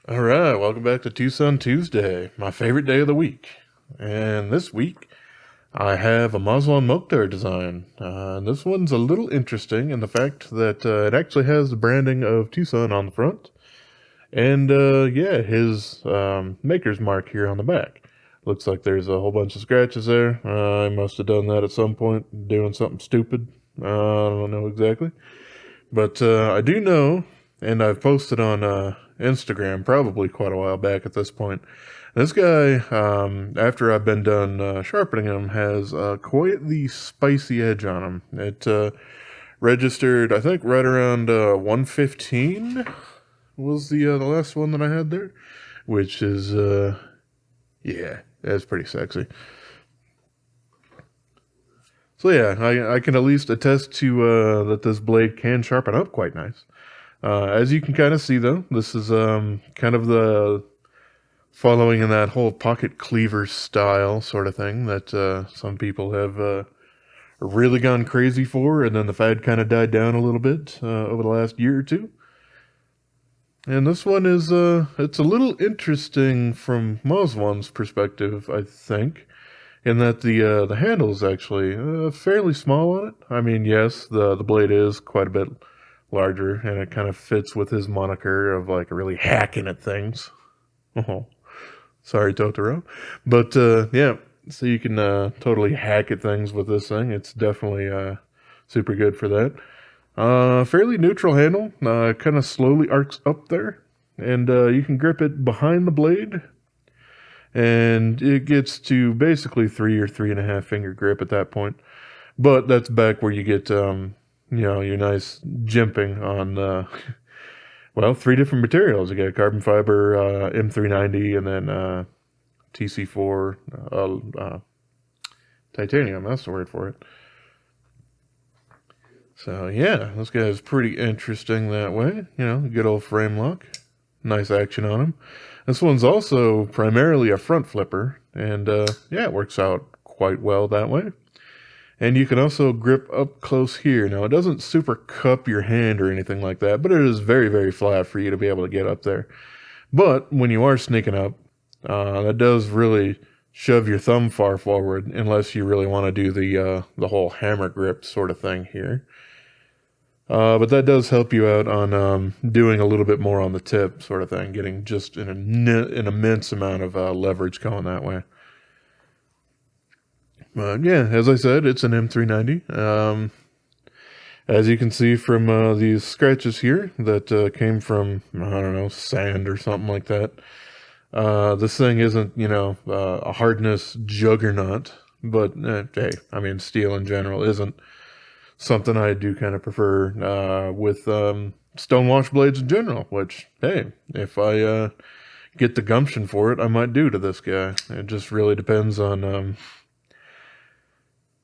All right, welcome back to TwoSun Tuesday, my favorite day of the week. And this week, I have a Mazwan Mohktar design. This one's a little interesting in the fact that it actually has the branding of TwoSun on the front, and yeah, his maker's mark here on the back. Looks like there's a whole bunch of scratches there. I must have done that at some point, doing something stupid. I don't know exactly. But I do know, and I've posted on Instagram probably quite a while back at this point. This guy, after I've been done sharpening him, has quite the spicy edge on him. It registered, I think, right around 115 was the last one that I had there, which is, yeah, that's pretty sexy. So yeah, I can at least attest to that this blade can sharpen up quite nice. As you can kind of see, though, this is kind of the following in that whole pocket cleaver style sort of thing that some people have really gone crazy for, and then the fad kind of died down a little bit over the last year or two. And this one is it's a little interesting from Mazwan's perspective, I think, in that the handle is actually fairly small on it. I mean, yes, the blade is quite a bit larger, and it kind of fits with his moniker of like really hacking at things. Oh, sorry, Totoro, but yeah. So you can totally hack at things with this thing. It's definitely super good for that. Fairly neutral handle. Kind of slowly arcs up there, and you can grip it behind the blade, and it gets to basically 3 or 3.5 finger grip at that point. But that's back where you get your nice jimping on well, 3 different materials. You got carbon fiber, M390, and then TC4 titanium. That's the word for it. So yeah, this guy is pretty interesting that way. Good old frame lock. Nice action on him. This one's also primarily a front flipper, and yeah, it works out quite well that way. And you can also grip up close here. Now, it doesn't super cup your hand or anything like that, but it is very, very flat for you to be able to get up there. But when you are sneaking up, that does really shove your thumb far forward, unless you really want to do the whole hammer grip sort of thing here. But that does help you out on doing a little bit more on the tip sort of thing, getting just an immense amount of leverage going that way. Yeah, as I said, it's an M390. As you can see from these scratches here that came from, I don't know, sand or something like that. This thing isn't, a hardness juggernaut, but hey, I mean, steel in general isn't something I do kind of prefer with stonewash blades in general, which, hey, if I get the gumption for it, I might do to this guy. It just really depends on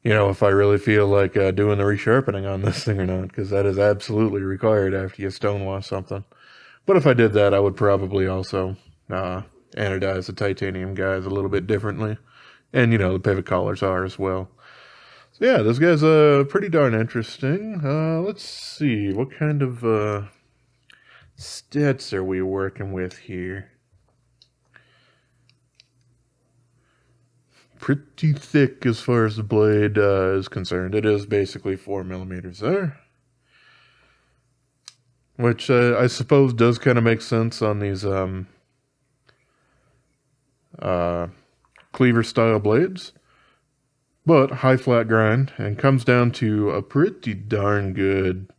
if I really feel like doing the resharpening on this thing or not, because that is absolutely required after you stonewash something. But if I did that, I would probably also anodize the titanium guys a little bit differently. And, the pivot collars are as well. So yeah, this guy's pretty darn interesting. Let's see, what kind of stats are we working with here? Pretty thick as far as the blade is concerned. It is basically 4 millimeters there, which I suppose does kind of make sense on these cleaver style blades, but high flat grind, and comes down to a pretty darn good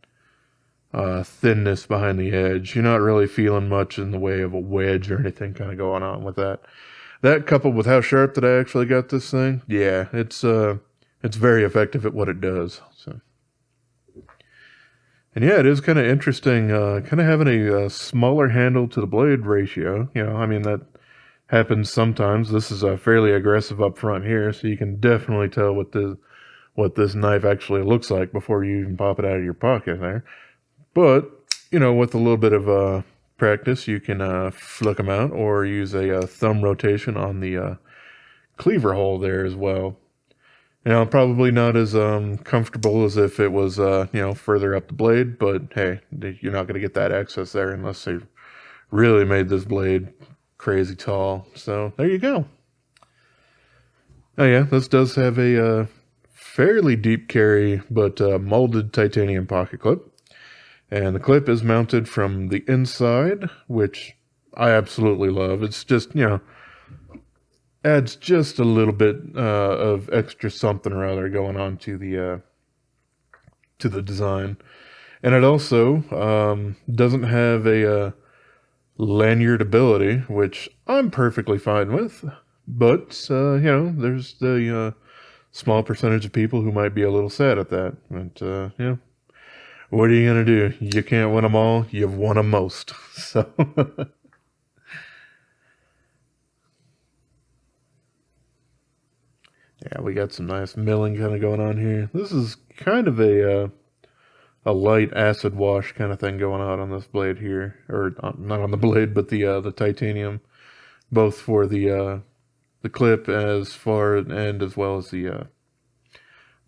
thinness behind the edge. You're not really feeling much in the way of a wedge or anything kind of going on with that. That coupled with how sharp that I actually got this thing, yeah, it's very effective at what it does. So, and yeah, it is kind of interesting, kind of having a smaller handle to the blade ratio. I mean that happens sometimes. This is fairly aggressive up front here, so you can definitely tell what this knife actually looks like before you even pop it out of your pocket there. But with a little bit of practice, you can flick them out or use a thumb rotation on the cleaver hole there as well. Probably not as comfortable as if it was further up the blade, but hey, you're not going to get that access there unless they really made this blade crazy tall. So there you go. Oh yeah, this does have a fairly deep carry, but molded titanium pocket clip. And the clip is mounted from the inside, which I absolutely love. It's just, adds just a little bit of extra something or other going on to the design. And it also doesn't have a lanyard ability, which I'm perfectly fine with. But, there's the small percentage of people who might be a little sad at that. But, what are you going to do? You can't win them all. You've won them most. So, yeah, we got some nice milling kind of going on here. This is kind of a light acid wash kind of thing going on this blade here. Or not on the blade, but the titanium. Both for the clip as far and as well as the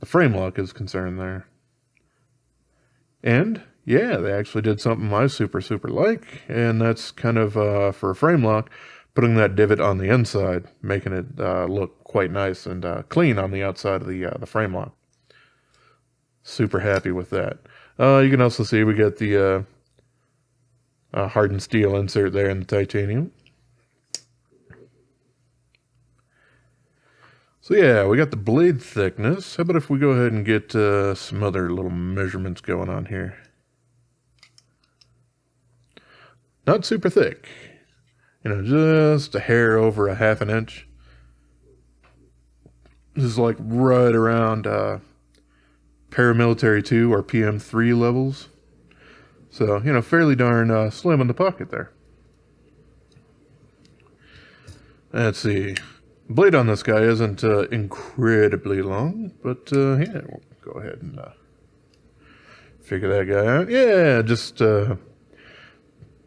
frame lock is concerned there. And yeah, they actually did something I super like, and that's kind of for a frame lock, putting that divot on the inside, making it look quite nice and clean on the outside of the frame lock. Super happy with that. You can also see we got the hardened steel insert there in the titanium. So yeah, we got the blade thickness. How about if we go ahead and get some other little measurements going on here? Not super thick. Just a hair over a half an inch. This is like right around paramilitary 2 or PM3 levels. So, fairly darn slim in the pocket there. Let's see. Blade on this guy isn't incredibly long, but yeah, we'll go ahead and figure that guy out. Yeah, just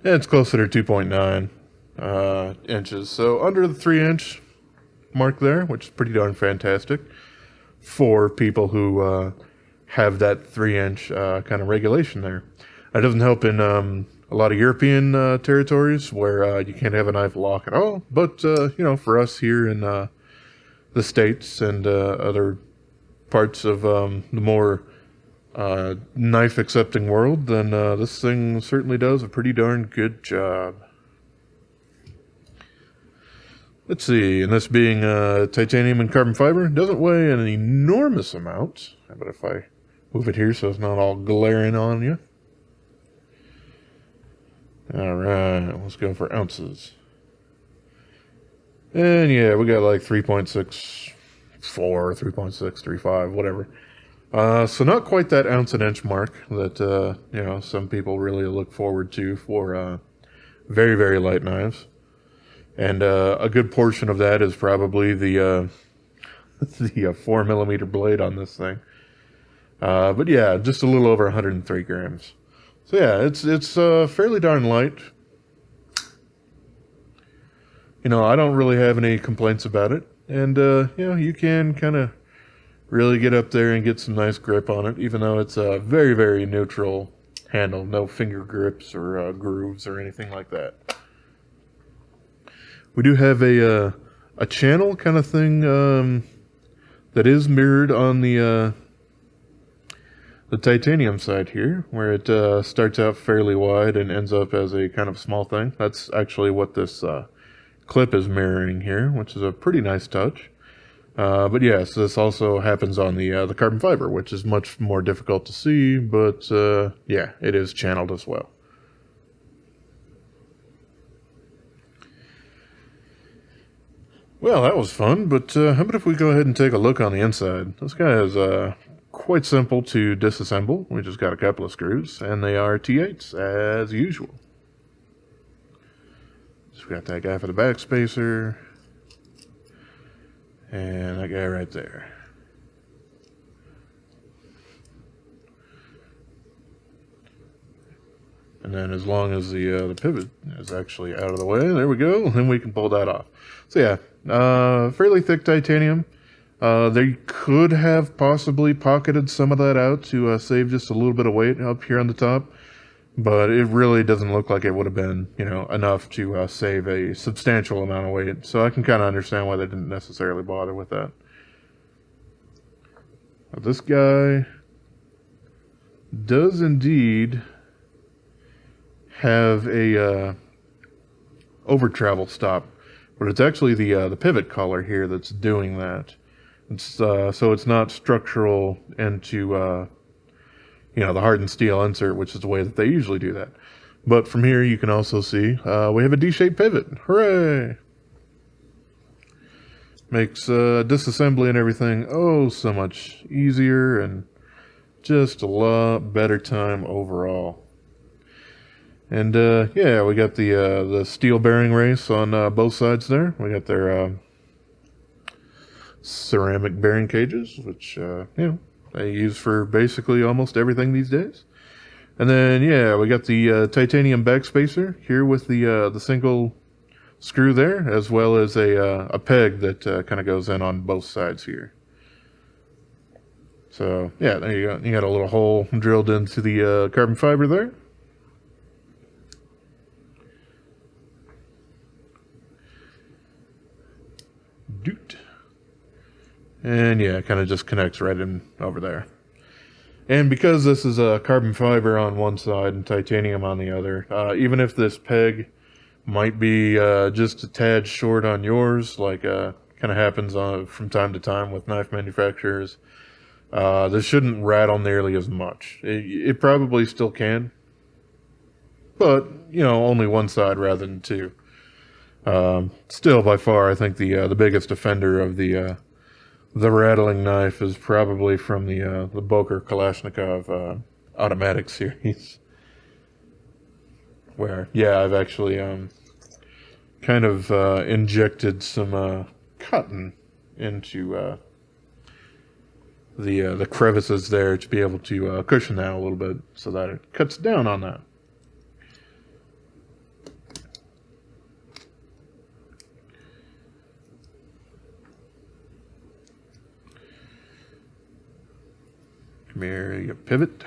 it's closer to 2.9 inches, so under the 3-inch mark there, which is pretty darn fantastic for people who have that 3-inch kind of regulation there. That doesn't help in a lot of European territories where you can't have a knife lock at all. But, for us here in the States and other parts of the more knife-accepting world, then this thing certainly does a pretty darn good job. Let's see, and this being titanium and carbon fiber, it doesn't weigh an enormous amount. How about if I move it here so it's not all glaring on you? Alright, let's go for ounces. And yeah, we got like 3.64, 3.635, whatever. So not quite that ounce an inch mark that, some people really look forward to for very, very light knives. And a good portion of that is probably the 4mm blade on this thing. But yeah, just a little over 103 grams. So yeah, it's fairly darn light. I don't really have any complaints about it. And, you can kind of really get up there and get some nice grip on it, even though it's a very, very neutral handle. No finger grips or grooves or anything like that. We do have a channel kind of thing that is mirrored on the titanium side here, where it starts out fairly wide and ends up as a kind of small thing. That's actually what this clip is mirroring here, which is a pretty nice touch. But yes, this also happens on the carbon fiber, which is much more difficult to see, but yeah, it is channeled as well. Well, that was fun, but how about if we go ahead and take a look on the inside? This guy is quite simple to disassemble. We just got a couple of screws, and they are T8s, as usual. Just got that guy for the back spacer, and that guy right there. And then as long as the pivot is actually out of the way, there we go, then we can pull that off. So yeah, fairly thick titanium. They could have possibly pocketed some of that out to save just a little bit of weight up here on the top. but it really doesn't look like it would have been, you know, enough to save a substantial amount of weight. So I can kind of understand why they didn't necessarily bother with that. Now, this guy does indeed have a over travel stop, but it's actually the pivot collar here that's doing that. It's so it's not structural into you know, the hardened steel insert, which is the way that they usually do that. But from here you can also see we have a D-shaped pivot. Hooray! Makes disassembly and everything oh so much easier and just a lot better time overall. And yeah, we got the steel bearing race on both sides there. We got their ceramic bearing cages, which you know, they use for basically almost everything these days. And then yeah, we got the titanium backspacer here with the single screw there, as well as a peg that kind of goes in on both sides here. So yeah, there you go. You got a little hole drilled into the carbon fiber there. Doot. And yeah, it kind of just connects right in over there. And because this is a carbon fiber on one side and titanium on the other, even if this peg might be just a tad short on yours, like kind of happens from time to time with knife manufacturers, this shouldn't rattle nearly as much. It probably still can, but you know, only one side rather than two. Still, by far, I think the biggest offender of the rattling knife is probably from the Boker Kalashnikov automatic series, where yeah, I've actually kind of injected some cotton into the crevices there to be able to cushion that a little bit so that it cuts down on that. Here you pivot.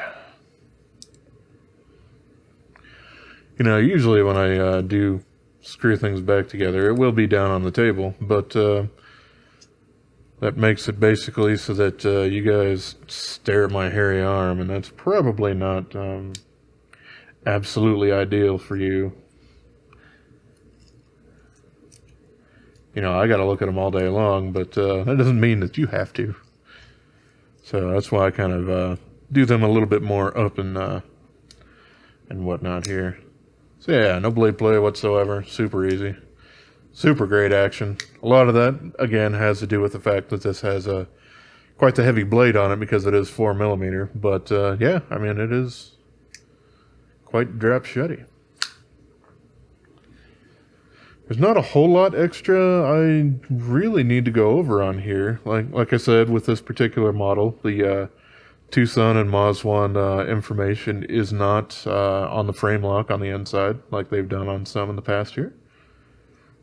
You know, usually when I do screw things back together, it will be down on the table, but that makes it basically so that you guys stare at my hairy arm, and that's probably not absolutely ideal for you. You know, I gotta look at them all day long, but that doesn't mean that you have to. So that's why I kind of do them a little bit more up and whatnot here. So yeah, no blade play whatsoever. Super easy. Super great action. A lot of that, again, has to do with the fact that this has quite the heavy blade on it because it is 4mm. But yeah, I mean, it is quite drop shutty. There's not a whole lot extra I really need to go over on here. Like I said, with this particular model, the TwoSun and Mazwan information is not on the frame lock on the inside like they've done on some in the past here.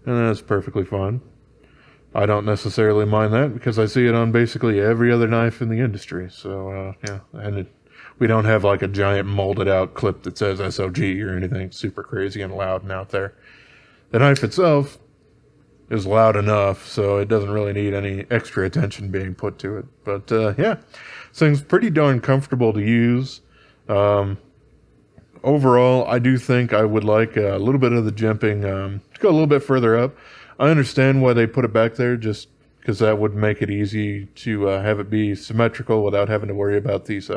And that's perfectly fine. I don't necessarily mind that because I see it on basically every other knife in the industry. So yeah, and we don't have like a giant molded out clip that says SOG or anything super crazy and loud and out there. The knife itself is loud enough, so it doesn't really need any extra attention being put to it. But yeah, this thing's pretty darn comfortable to use. Overall, I do think I would like a little bit of the jimping to go a little bit further up. I understand why they put it back there, just because that would make it easy to have it be symmetrical without having to worry about these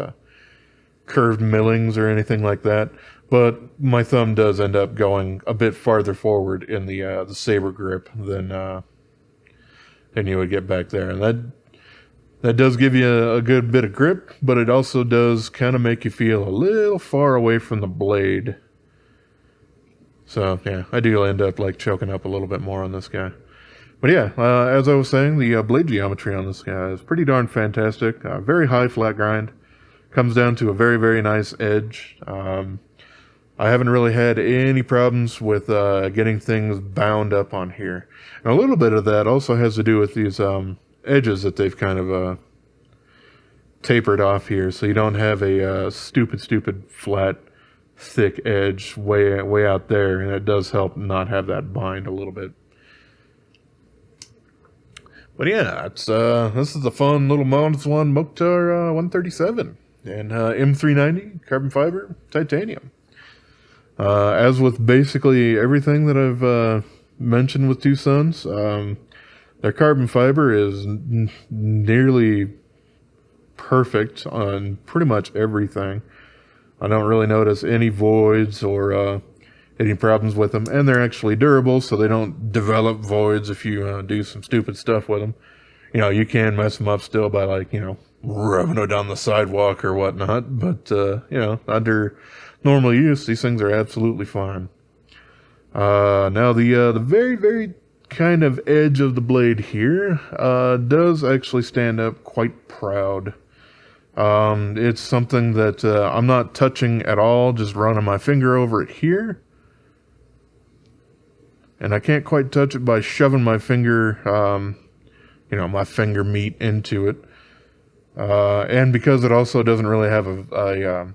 curved millings or anything like that. But my thumb does end up going a bit farther forward in the saber grip than you would get back there, and that does give you a good bit of grip, but it also does kind of make you feel a little far away from the blade. So yeah, I do end up like choking up a little bit more on this guy. But yeah, as I was saying, the blade geometry on this guy is pretty darn fantastic. Very high flat grind, comes down to a very, very nice edge. I haven't really had any problems with getting things bound up on here. And a little bit of that also has to do with these edges that they've kind of tapered off here, so you don't have a stupid flat thick edge way out there, and it does help not have that bind a little bit. But yeah, it's this is a fun little Mazwan Mohktar 137 and M390 carbon fiber titanium. As with basically everything that I've mentioned with TwoSuns, their carbon fiber is nearly perfect on pretty much everything. I don't really notice any voids or any problems with them, and they're actually durable, so they don't develop voids if you do some stupid stuff with them. You know, you can mess them up still by, like, you know, rubbing it down the sidewalk or whatnot, but you know, under normal use, these things are absolutely fine. Now the very, very kind of edge of the blade here does actually stand up quite proud. It's something that I'm not touching at all, just running my finger over it here. And I can't quite touch it by shoving my finger, you know, my finger meat into it. And because it also doesn't really have a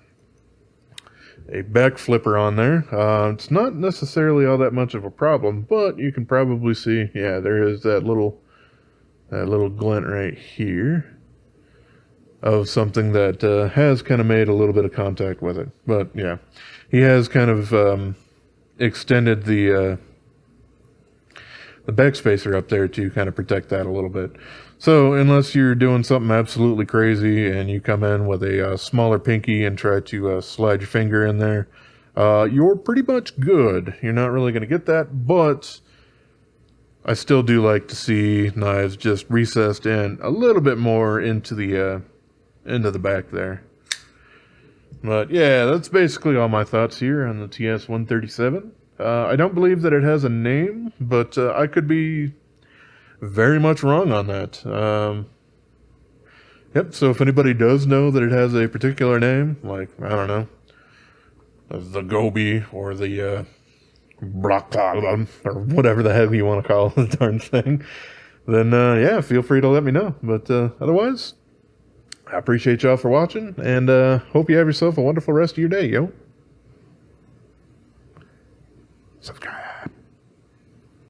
back flipper on there, it's not necessarily all that much of a problem, but you can probably see, yeah, there is that little glint right here of something that has kind of made a little bit of contact with it. But yeah, he has kind of extended the back spacer up there to kind of protect that a little bit. So unless you're doing something absolutely crazy and you come in with a smaller pinky and try to slide your finger in there, you're pretty much good. You're not really going to get that, but I still do like to see knives just recessed in a little bit more into the back there. But yeah, that's basically all my thoughts here on the TS137. I don't believe that it has a name, but I could be very much wrong on that. Yep, so if anybody does know that it has a particular name, like, I don't know, the Gobi or the Blakala, or whatever the hell you want to call the darn thing, then yeah, feel free to let me know. But otherwise, I appreciate y'all for watching, and hope you have yourself a wonderful rest of your day, yo. Subscribe.